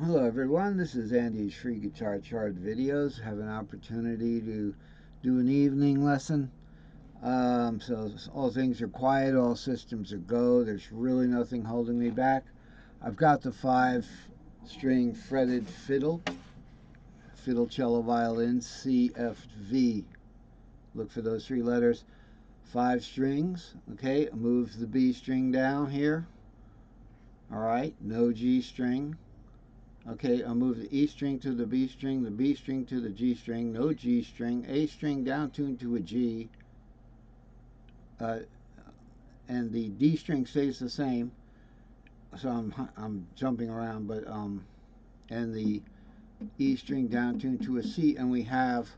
Hello everyone, this is Andy's free guitar chart videos. Have an opportunity to do an evening lesson. So all things are quiet, all systems are go. There's really nothing holding me back. I've got the 5-string fretted fiddle, cello, violin, CFV. Look for those 3 letters. 5 strings. Okay, move the B string down here. All right, no G string. Okay, I'll move the E string to the B string to the G string, no G string, A string down tuned to a G, and the D string stays the same. So I'm jumping around, but and the E string down tuned to a C, and we have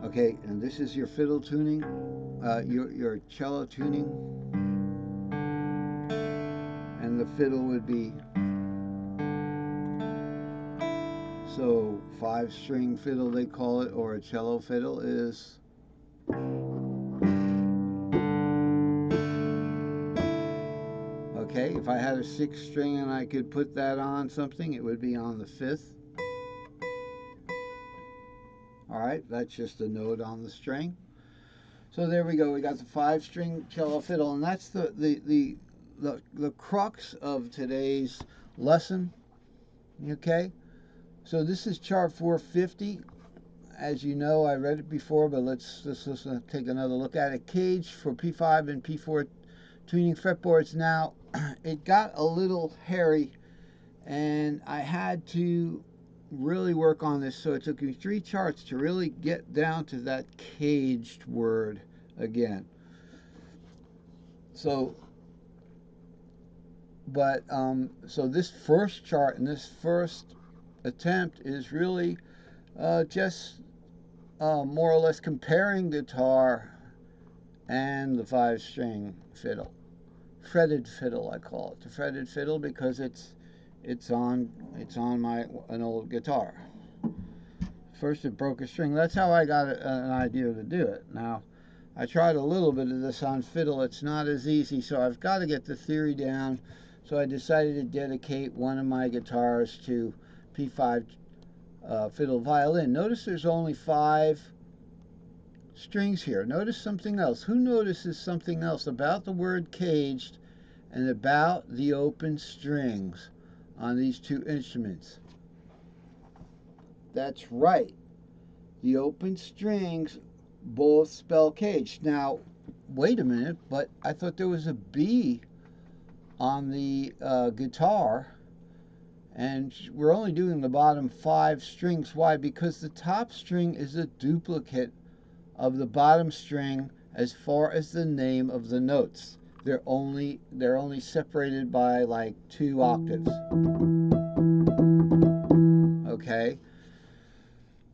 okay. And this is your fiddle tuning, your cello tuning, and the fiddle would be. So 5-string fiddle they call it, or a cello fiddle is. Okay, if I had a 6-string and I could put that on something, it would be on the 5th. All right, that's just a note on the string. So there we go. We got the 5-string cello fiddle, and that's the crux of today's lesson. Okay, so this is chart 450. As you know, I read it before, but let's take another look at it. Cage for P5 and P4 tuning fretboards. Now, it got a little hairy, and I had to really work on this. So it took me 3 charts to really get down to that caged word again. So, but so this first chart and this first attempt is really just more or less comparing guitar and the 5-string fiddle, fretted fiddle I call it, the fretted fiddle, because it's on an old guitar. First it broke a string. That's how I got an idea to do it. Now I tried a little bit of this on fiddle. It's not as easy, so I've got to get the theory down. So I decided to dedicate one of my guitars to P5 fiddle violin. Notice there's only 5 strings here. Notice something else. Who notices something else about the word caged and about the open strings on these 2 instruments? That's right. The open strings both spell caged. Now, wait a minute, but I thought there was a B on the guitar, and we're only doing the bottom 5 strings. Why? Because the top string is a duplicate of the bottom string as far as the name of the notes. They're only separated by like 2 octaves. Okay?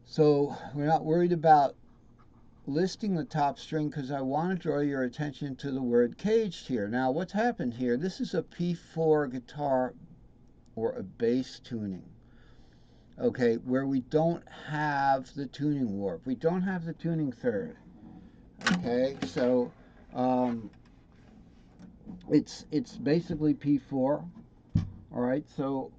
So we're not worried about listing the top string because I want to draw your attention to the word caged here. Now what's happened here, this is a P4 guitar or a bass tuning, okay, where we don't have the tuning warp. We don't have the tuning third. Okay, so it's basically P4. All right, so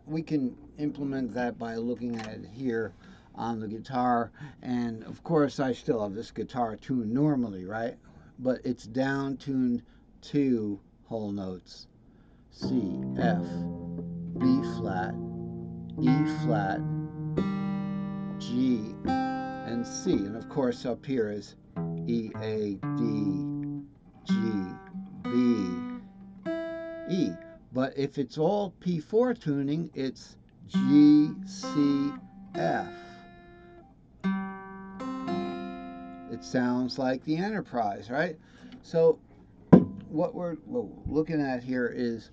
we can implement that by looking at it here on the guitar, and of course I still have this guitar tuned normally, right? But it's down tuned 2 whole notes: C, F, B flat, E flat, G, and C. And of course up here is E, A, D, G, B, E. But if it's all P4 tuning, it's G, C, F. It sounds like the Enterprise, right? So what we're looking at here is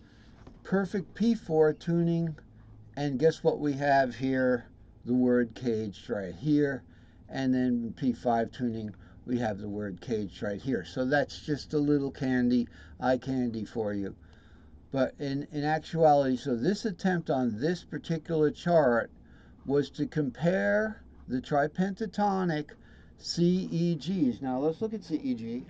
perfect P4 tuning, and guess what we have here? The word caged right here, and then P5 tuning, we have the word caged right here. So that's just a little eye candy for you. But in actuality, so this attempt on this particular chart was to compare the Tri-Pentatonic CEGs. Now let's look at CEG.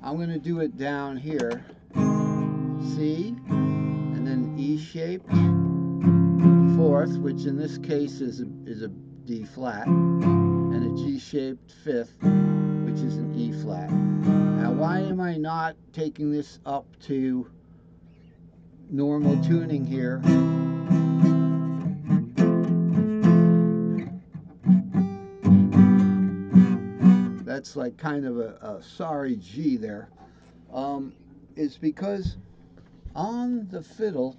I'm going to do it down here. C, and then E shaped fourth, which in this case is a D flat, and a G shaped fifth, which is an E flat. Now, why am I not taking this up to normal tuning here? That's like kind of a sorry G there. Is because on the fiddle,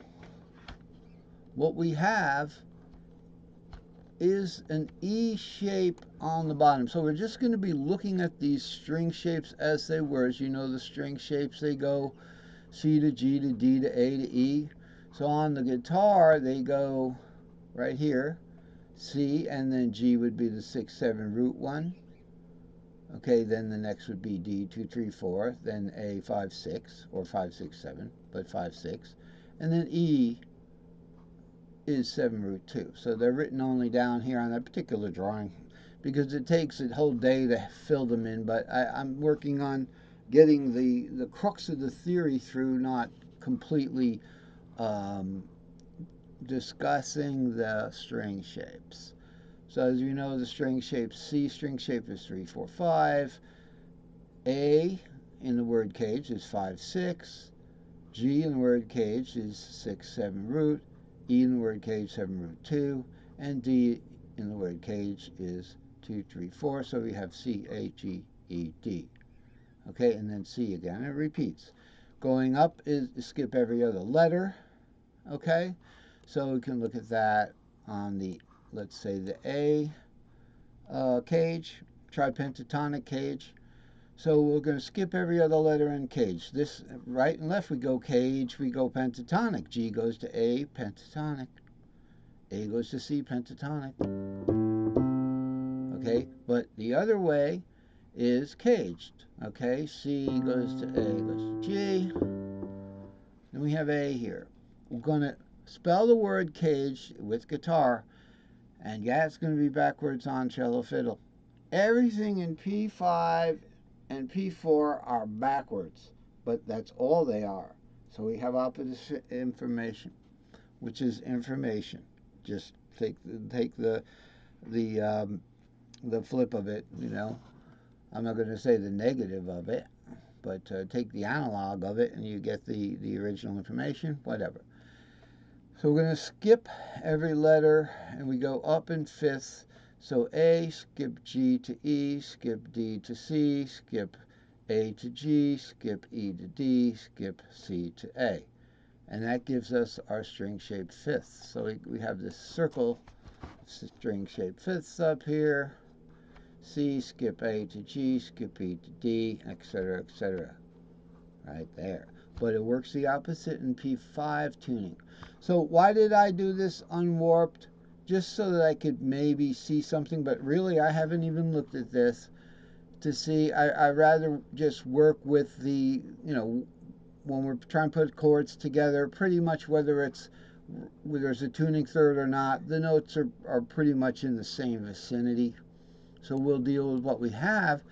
what we have is an E shape on the bottom. So we're just going to be looking at these string shapes as they were. As you know, the string shapes, they go C to G to D to A to E. So on the guitar, they go right here, C, and then G would be the 6, 7 root one. Okay, then the next would be D, 2, 3, 4, then A, 5, 6, or 5, 6, 7, but 5, 6, and then E is 7 root 2. So they're written only down here on that particular drawing because it takes a whole day to fill them in, but I'm working on getting the crux of the theory through, not completely discussing the string shapes. So as you know, the string shape, C string shape is 3, 4, 5. A in the word cage is 5, 6. G in the word cage is 6, 7 root. E in the word cage, 7 root 2. And D in the word cage is 2, 3, 4. So we have C, A, G, E, D. Okay, and then C again. It repeats. Going up is skip every other letter. Okay, so we can look at that on the, let's say, the A cage, Tri-Pentatonic cage. So we're going to skip every other letter in cage. This right and left, we go cage, we go pentatonic. G goes to A, pentatonic. A goes to C, pentatonic. Okay, but the other way is caged. Okay, C goes to A, goes to G. Then we have A here. We're going to spell the word cage with guitar, and yeah, it's going to be backwards on cello fiddle. Everything in P5 and P4 are backwards, but that's all they are. So we have opposite information, which is information. Just take the flip of it. You know, I'm not going to say the negative of it, but take the analog of it, and you get the original information. Whatever. So we're going to skip every letter, and we go up in fifths. So A, skip G to E, skip D to C, skip A to G, skip E to D, skip C to A. And that gives us our string-shaped fifths. So we have this circle string-shaped fifths up here. C, skip A to G, skip E to D, etc., etc. Right there. But it works the opposite in P5 tuning. So why did I do this unwarped? Just so that I could maybe see something, but really I haven't even looked at this to see. I rather just work with the, you know, when we're trying to put chords together, pretty much whether there's a tuning third or not, the notes are pretty much in the same vicinity. So we'll deal with what we have,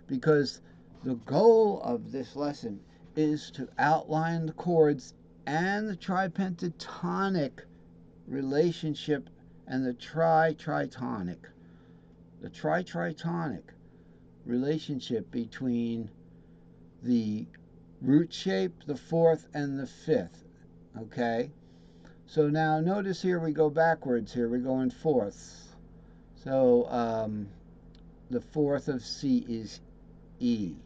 because the goal of this lesson is to outline the chords and the tripentatonic relationship and the tri-tritonic relationship between the root shape, the fourth, and the fifth. Okay? So now notice here we go backwards here. We go in fourths. So the fourth of C is E.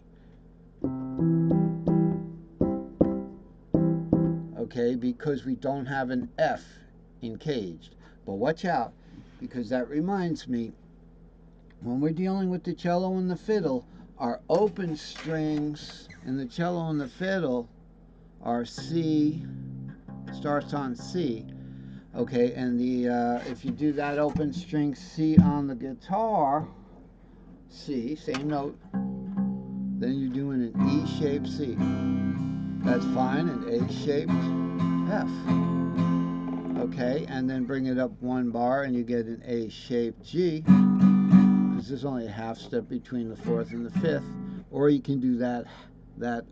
Okay, because we don't have an F in caged. But watch out, because that reminds me, when we're dealing with the cello and the fiddle, our open strings in the cello and the fiddle are C, starts on C. Okay, and if you do that open string C on the guitar, C, same note, then you're doing an E-shaped C. That's fine, an A-shaped F. Okay, and then bring it up one bar and you get an A-shaped G, because there's only a half step between the fourth and the fifth. Or you can do that that